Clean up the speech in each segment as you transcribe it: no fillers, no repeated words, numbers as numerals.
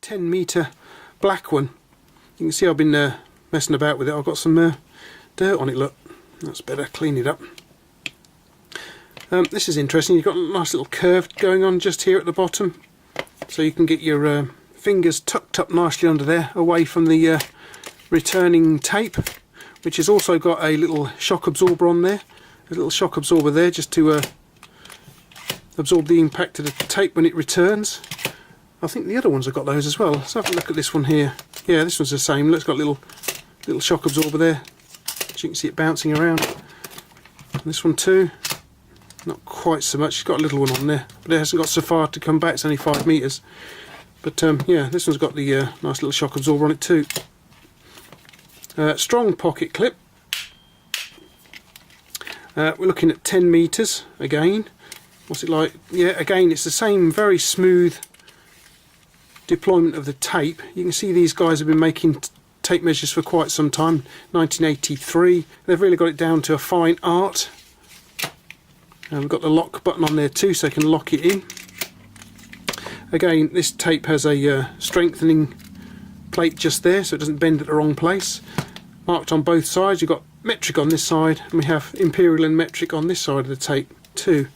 10-metre black one. You can see I've been messing about with it. I've got some dirt on it, look. That's better, clean it up. This is interesting. You've got a nice little curve going on just here at the bottom, so you can get your fingers tucked up nicely under there, away from the returning tape, which has also got a little shock absorber on there. A little shock absorber there just to absorb the impact of the tape when it returns. I think the other ones have got those as well. Let's have a look at this one here. Yeah, this one's the same. Look, it's got a little shock absorber there. So you can see it bouncing around. And this one too. Not quite so much. It's got a little one on there, but it hasn't got so far to come back. It's only 5 metres. But yeah, this one's got the nice little shock absorber on it too. Strong pocket clip. We're looking at 10 metres again. What's it like? Yeah, again, it's the same very smooth deployment of the tape. You can see these guys have been making tape measures for quite some time. 1983. They've really got it down to a fine art. And we've got the lock button on there too, so you can lock it in. Again, this tape has a strengthening plate just there, so it doesn't bend at the wrong place. Marked on both sides. You've got metric on this side, and we have imperial and metric on this side of the tape too.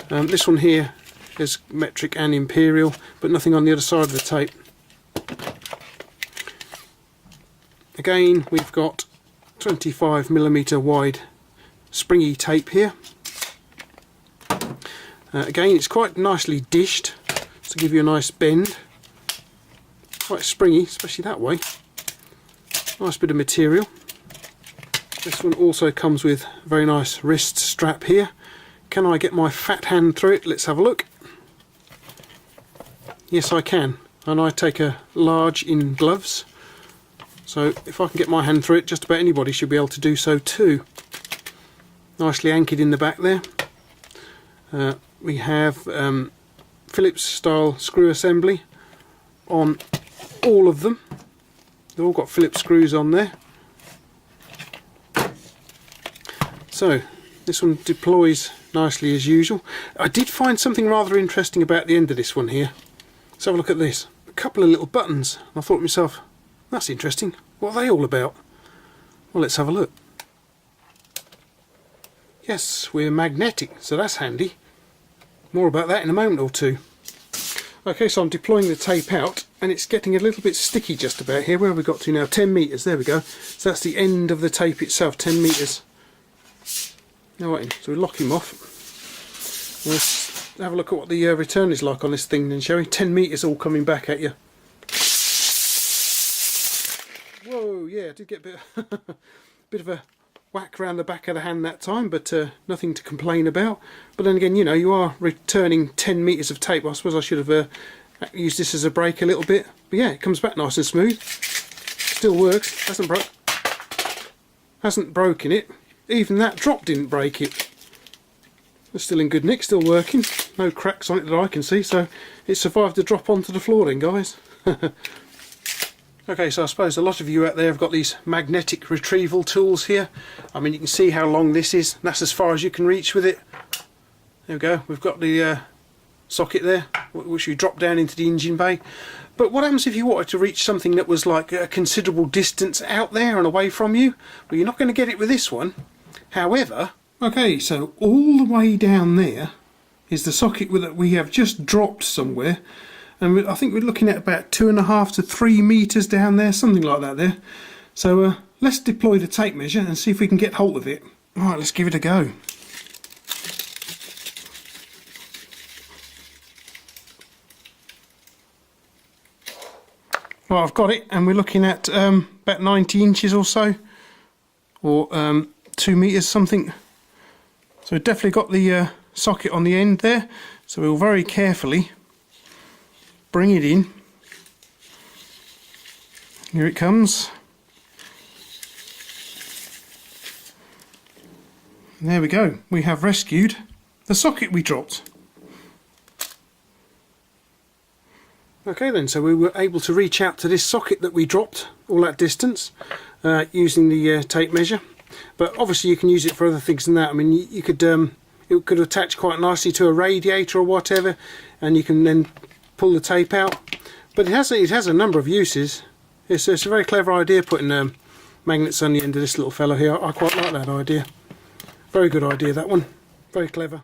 This one here is metric and imperial, but nothing on the other side of the tape. Again, we've got 25mm wide springy tape here. Again, it's quite nicely dished to give you a nice bend. Quite springy, especially that way. Nice bit of material. This one also comes with a very nice wrist strap here. Can I get my fat hand through it? Let's have a look. Yes, I can. And I take a large in gloves. So if I can get my hand through it, just about anybody should be able to do so too. Nicely anchored in the back there. We have Phillips style screw assembly on all of them. They've all got Phillips screws on there. So this one deploys nicely as usual. I did find something rather interesting about the end of this one here. Let's have a look at this. A couple of little buttons. I thought to myself, that's interesting. What are they all about? Well, let's have a look. Yes, we're magnetic, so that's handy. More about that in a moment or two. Okay, so I'm deploying the tape out, and it's getting a little bit sticky just about here. Where have we got to now? 10 metres, there we go. So that's the end of the tape itself, 10 metres. Alright, so we lock him off. Let's have a look at what the return is like on this thing then, shall we? 10 metres all coming back at you. Whoa, yeah, I did get a bit of a whack around the back of the hand that time, but nothing to complain about. But then again, you know, you are returning 10 metres of tape. I suppose I should have used this as a brake a little bit. But yeah, it comes back nice and smooth. Still works. Hasn't broken it. Even that drop didn't break it. It's still in good nick, still working. No cracks on it that I can see, so it survived the drop onto the floor then, guys. Okay, so I suppose a lot of you out there have got these magnetic retrieval tools here. I mean, you can see how long this is. That's as far as you can reach with it. There we go. We've got the socket there, which you drop down into the engine bay. But what happens if you wanted to reach something that was like a considerable distance out there and away from you? Well, you're not going to get it with this one. However, okay, so all the way down there is the socket that we have just dropped somewhere. And I think we're looking at about 2.5 to 3 metres down there, something like that there. So let's deploy the tape measure and see if we can get hold of it. Alright, let's give it a go. Right, I've got it, and we're looking at about 90 inches or so, or 2 metres something. So we've definitely got the socket on the end there, so we'll very carefully bring it in. Here it comes. And there we go. We have rescued the socket we dropped. Okay then, so we were able to reach out to this socket that we dropped all that distance using the tape measure. But obviously you can use it for other things than that. I mean, you could it could attach quite nicely to a radiator or whatever, and you can then pull the tape out. But it has a number of uses. It's a very clever idea, putting magnets on the end of this little fellow here. I quite like that idea. Very good idea, that one. Very clever.